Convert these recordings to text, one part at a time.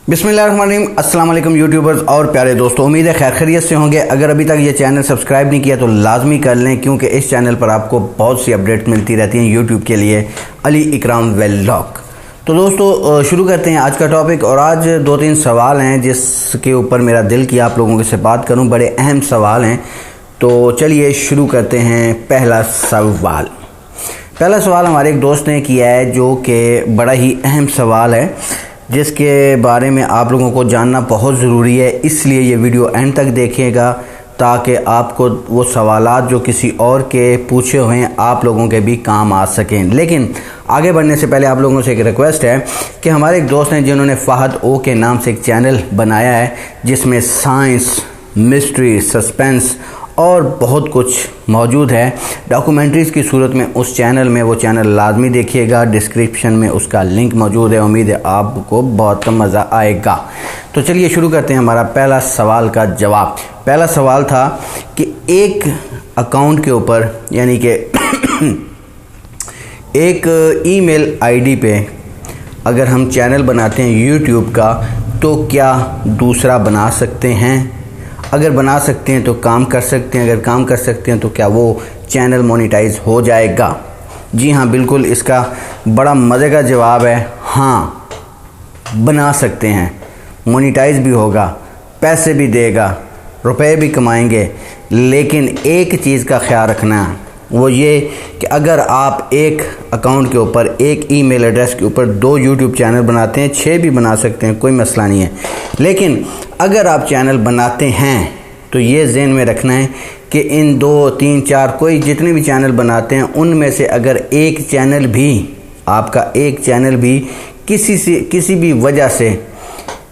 बिस्मिल्लाहिर्रहमानिर्रहीम। अस्सलाम वालेकुम यूट्यूबर्स और प्यारे दोस्तों, उम्मीद है खैर खैरियत से होंगे। अगर अभी तक ये चैनल सब्सक्राइब नहीं किया तो लाजमी कर लें, क्योंकि इस चैनल पर आपको बहुत सी अपडेट मिलती रहती हैं यूट्यूब के लिए। अली इकराम व्लॉग। तो दोस्तों शुरू करते हैं आज का टॉपिक। और आज 2-3 सवाल हैं जिसके ऊपर मेरा दिल किया आप लोगों से बात करूँ। बड़े अहम सवाल हैं, तो चलिए शुरू करते हैं। पहला सवाल हमारे एक दोस्त ने किया है, जो कि बड़ा ही अहम सवाल है, जिसके बारे में आप लोगों को जानना बहुत ज़रूरी है। इसलिए ये वीडियो एंड तक देखिएगा, ताकि आपको वो सवालात जो किसी और के पूछे हुए हैं आप लोगों के भी काम आ सकें। लेकिन आगे बढ़ने से पहले आप लोगों से एक रिक्वेस्ट है कि हमारे एक दोस्त हैं जिन्होंने फ़हद ओ के नाम से एक चैनल बनाया है, जिसमें साइंस, मिस्ट्री, सस्पेंस और बहुत कुछ मौजूद है डॉक्यूमेंट्रीज़ की सूरत में। उस चैनल में वो चैनल लाजमी देखिएगा, डिस्क्रिप्शन में उसका लिंक मौजूद है। उम्मीद है आपको बहुत मज़ा आएगा। तो चलिए शुरू करते हैं हमारा पहला सवाल का जवाब। पहला सवाल था कि एक अकाउंट के ऊपर, यानी कि एक ईमेल आईडी पे अगर हम चैनल बनाते हैं यूट्यूब का, तो क्या दूसरा बना सकते हैं? अगर बना सकते हैं तो काम कर सकते हैं, अगर काम कर सकते हैं तो क्या वो चैनल मोनेटाइज हो जाएगा? जी हाँ, बिल्कुल। इसका बड़ा मज़े का जवाब है हाँ, बना सकते हैं। मोनेटाइज भी होगा, पैसे भी देगा, रुपए भी कमाएंगे। लेकिन एक चीज़ का ख्याल रखना, वो ये कि अगर आप एक अकाउंट के ऊपर, एक ईमेल एड्रेस के ऊपर 2 यूट्यूब चैनल बनाते हैं, 6 भी बना सकते हैं, कोई मसला नहीं है। लेकिन अगर आप चैनल बनाते हैं तो ये ज़हन में रखना है कि इन 2, 3, 4 कोई जितने भी चैनल बनाते हैं, उनमें से अगर एक चैनल भी, आपका एक चैनल भी किसी भी वजह से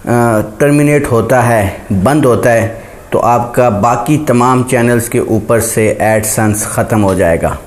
टर्मिनेट होता है, बंद होता है, तो आपका बाकी तमाम चैनल्स के ऊपर से एडसेंस ख़त्म हो जाएगा।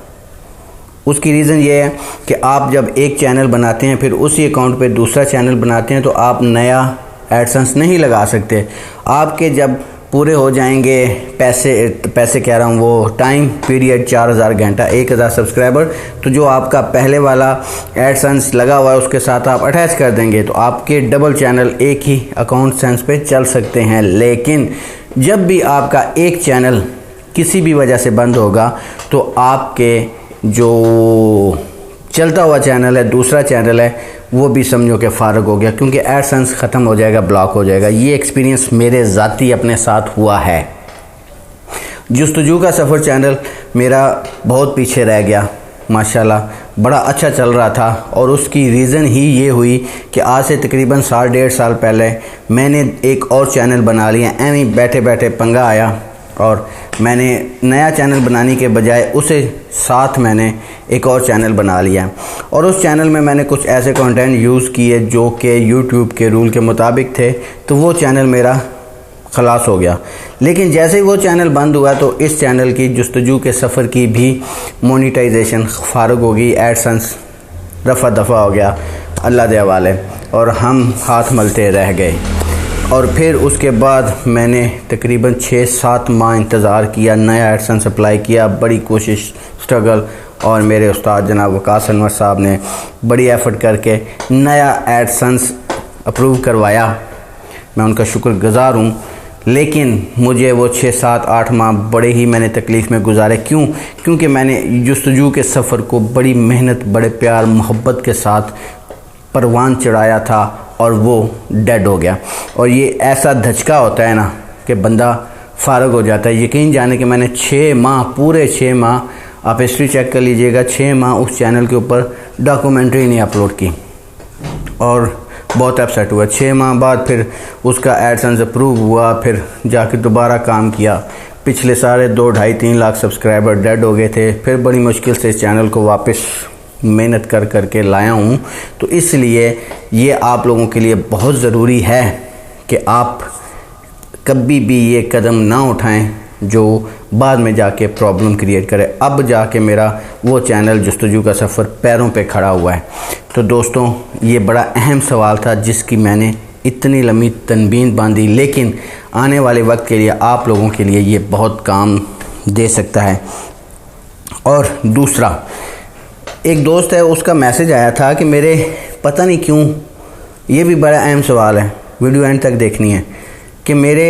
उसकी रीज़न ये है कि आप जब एक चैनल बनाते हैं, फिर उसी अकाउंट पे दूसरा चैनल बनाते हैं, तो आप नया एडसेंस नहीं लगा सकते। आपके जब पूरे हो जाएंगे पैसे कह रहा हूँ, वो टाइम पीरियड 4000 घंटा, 1000 सब्सक्राइबर, तो जो आपका पहले वाला एडसेंस लगा हुआ है उसके साथ आप अटैच कर देंगे, तो आपके डबल चैनल एक ही अकाउंट सेंस पे चल सकते हैं। लेकिन जब भी आपका एक चैनल किसी भी वजह से बंद होगा, तो आपके जो चलता हुआ चैनल है, दूसरा चैनल है, वो भी समझो कि फ़ारग हो गया, क्योंकि एडसेंस ख़त्म हो जाएगा, ब्लॉक हो जाएगा। ये एक्सपीरियंस मेरे ज़ाती अपने साथ हुआ है। जुस्तजू का सफ़र चैनल मेरा बहुत पीछे रह गया, माशाल्लाह बड़ा अच्छा चल रहा था। और उसकी रीज़न ही ये हुई कि आज से तकरीबन 1.5 साल पहले मैंने एक और चैनल बना लिया। ऐसे बैठे बैठे पंगा आया और मैंने नया चैनल बनाने के बजाय उसे साथ मैंने एक और चैनल बना लिया। और उस चैनल में मैंने कुछ ऐसे कंटेंट यूज़ किए जो कि यूट्यूब के रूल के मुताबिक थे, तो वो चैनल मेरा खलास हो गया। लेकिन जैसे ही वो चैनल बंद हुआ, तो इस चैनल की जुस्तजू के सफ़र की भी मोनेटाइजेशन फ़ारग हो गई, एडसेंस रफ़ा दफ़ा हो गया अल्लाह दे हवाले, और हम हाथ मलते रह गए। और फिर उसके बाद मैंने तकरीबन 6-7 माह इंतज़ार किया, नया एडसेंस अप्लाई किया, बड़ी कोशिश, स्ट्रगल, और मेरे उस्ताद जनाब वकास अनवर साहब ने बड़ी एफ़र्ट करके नया एडसेंस अप्रूव करवाया। मैं उनका शुक्रगुज़ार हूँ। लेकिन मुझे वो 6-7-8 माह बड़े ही मैंने तकलीफ़ में गुजारे। क्यों? क्योंकि मैंने जुस्तजू के सफ़र को बड़ी मेहनत, बड़े प्यार मोहब्बत के साथ परवान चढ़ाया था, और वो डेड हो गया। और ये ऐसा धचका होता है ना कि बंदा फ़ारग हो जाता है। यकीन जाने कि मैंने 6 माह, पूरे 6 माह, आप हिस्ट्री चेक कर लीजिएगा, 6 माह उस चैनल के ऊपर डॉक्यूमेंट्री नहीं अपलोड की, और बहुत अपसेट हुआ। 6 माह बाद फिर उसका एडसेंस अप्रूव हुआ, फिर जाके दोबारा काम किया। पिछले सारे 2-2.5-3 लाख सब्सक्राइबर डेड हो गए थे। फिर बड़ी मुश्किल से इस चैनल को वापस मेहनत कर के लाया हूँ। तो इसलिए ये आप लोगों के लिए बहुत ज़रूरी है कि आप कभी भी ये कदम ना उठाएं जो बाद में जाके प्रॉब्लम क्रिएट करे। अब जाके मेरा वो चैनल जुस्तजू का सफ़र पैरों पे खड़ा हुआ है। तो दोस्तों, ये बड़ा अहम सवाल था जिसकी मैंने इतनी लंबी तनबीन बांधी, लेकिन आने वाले वक्त के लिए आप लोगों के लिए ये बहुत काम दे सकता है। और दूसरा, एक दोस्त है, उसका मैसेज आया था कि मेरे पता नहीं क्यों, ये भी बड़ा अहम सवाल है, वीडियो एंड तक देखनी है कि मेरे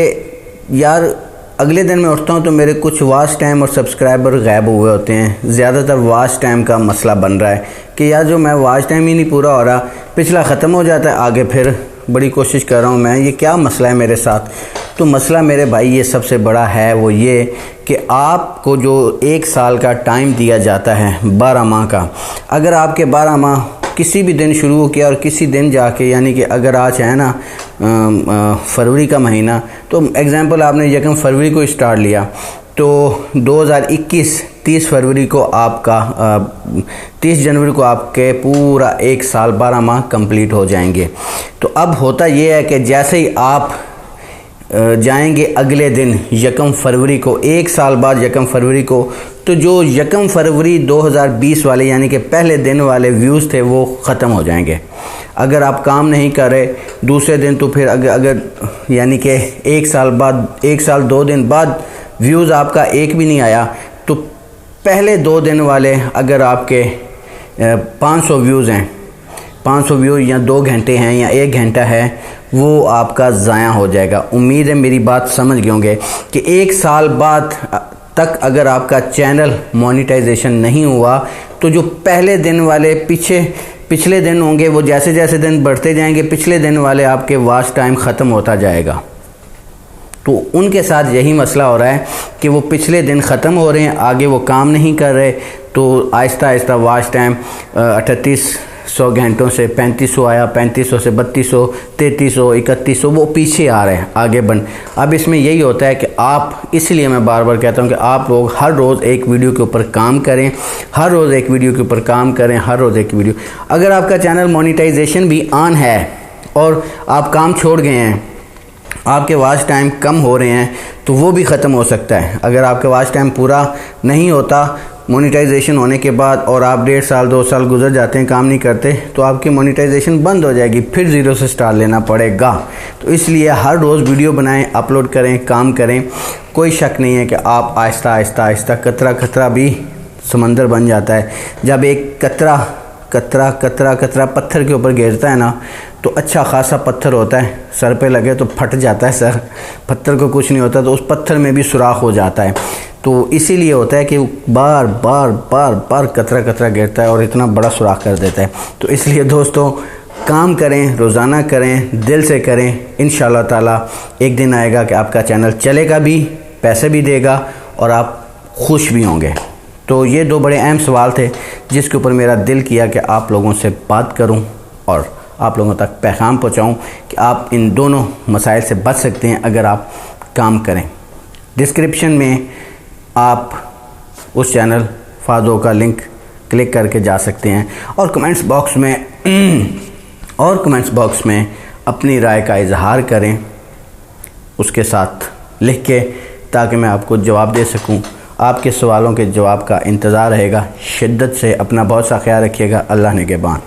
यार अगले दिन मैं उठता हूँ तो मेरे कुछ वॉच टाइम और सब्सक्राइबर गायब हुए होते हैं। ज़्यादातर वॉच टाइम का मसला बन रहा है कि यार जो मैं वॉच टाइम ही नहीं पूरा हो रहा, पिछला ख़त्म हो जाता है, आगे फिर बड़ी कोशिश कर रहा हूँ मैं, ये क्या मसला है मेरे साथ। तो मसला मेरे भाई ये सबसे बड़ा है वो ये कि आपको जो 1 साल का टाइम दिया जाता है 12 माह का, अगर आपके 12 माह किसी भी दिन शुरू हो किया और किसी दिन जाके, यानी कि अगर आज है ना फरवरी का महीना, तो एग्ज़ाम्पल आपने यकम फरवरी को स्टार्ट लिया तो 2021 30 फरवरी को आपका 30 जनवरी को आपके पूरा 1 साल 12 माह कंप्लीट हो जाएंगे। तो अब होता ये है कि जैसे ही आप जाएंगे अगले दिन यकम फरवरी को, 1 साल बाद यकम फरवरी को, तो जो यकम फरवरी 2020 वाले यानी कि पहले दिन वाले व्यूज़ थे वो ख़त्म हो जाएंगे। अगर आप काम नहीं कर रहे दूसरे दिन, तो फिर अगर यानी कि 1 साल बाद, 1 साल 2 दिन बाद व्यूज़ आपका एक भी नहीं आया, तो पहले 2 दिन वाले अगर आपके 500 व्यूज़ हैं, 500 व्यू या 2 घंटे हैं या 1 घंटा है, वो आपका ज़ाया हो जाएगा। उम्मीद है मेरी बात समझ गए होंगे कि 1 साल बाद तक अगर आपका चैनल मोनेटाइजेशन नहीं हुआ तो जो पहले दिन वाले पिछले दिन होंगे, वो जैसे जैसे दिन बढ़ते जाएंगे पिछले दिन वाले आपके वॉच टाइम ख़त्म होता जाएगा। तो उनके साथ यही मसला हो रहा है कि वो पिछले दिन ख़त्म हो रहे हैं, आगे वो काम नहीं कर रहे, तो आहिस्ता आहिस्ता वॉच टाइम 3800 घंटों से 3500 आया, 3500 से 3200, 3300, 3100, वो पीछे आ रहे हैं, आगे बढ़। अब इसमें यही होता है कि आप, इसलिए मैं बार बार कहता हूँ कि आप लोग हर रोज़ एक वीडियो के ऊपर काम करें, हर रोज़ एक वीडियो के ऊपर काम करें, हर रोज़ एक वीडियो। अगर आपका चैनल मोनेटाइजेशन भी ऑन है और आप काम छोड़ गए हैं, आपके वॉच टाइम कम हो रहे हैं, तो वो भी ख़त्म हो सकता है। अगर आपका वॉच टाइम पूरा नहीं होता मोनेटाइजेशन होने के बाद और आप 1.5 साल 2 साल गुजर जाते हैं काम नहीं करते, तो आपकी मोनेटाइजेशन बंद हो जाएगी, फिर ज़ीरो से स्टार्ट लेना पड़ेगा। तो इसलिए हर रोज़ वीडियो बनाएं, अपलोड करें, काम करें। कोई शक नहीं है कि आप आहिस्ता आहिस्ता आहिस्ता, कतरा कतरा भी समंदर बन जाता है। जब एक कतरा कतरा कतरा कतरा पत्थर के ऊपर गिरता है ना, तो अच्छा खासा पत्थर होता है, सर पे लगे तो फट जाता है सर, पत्थर को कुछ नहीं होता, तो उस पत्थर में भी सुराख हो जाता है। तो इसीलिए होता है कि बार बार बार बार कतरा कतरा गिरता है और इतना बड़ा सुराख कर देता है। तो इसलिए दोस्तों काम करें, रोज़ाना करें, दिल से करें, इंशाअल्लाह ताला एक दिन आएगा कि आपका चैनल चलेगा भी, पैसे भी देगा और आप खुश भी होंगे। तो ये 2 बड़े अहम सवाल थे जिसके ऊपर मेरा दिल किया कि आप लोगों से बात करूं और आप लोगों तक पैगाम पहुंचाऊं कि आप इन दोनों मसाइल से बच सकते हैं अगर आप काम करें। डिस्क्रिप्शन में आप उस चैनल फादो का लिंक क्लिक करके जा सकते हैं और कमेंट्स बॉक्स में अपनी राय का इजहार करें उसके साथ लिख के, ताकि मैं आपको जवाब दे सकूं। आपके सवालों के जवाब का इंतज़ार रहेगा। शिद्दत से अपना बहुत सा ख्याल रखिएगा। अल्लाह निगहबान।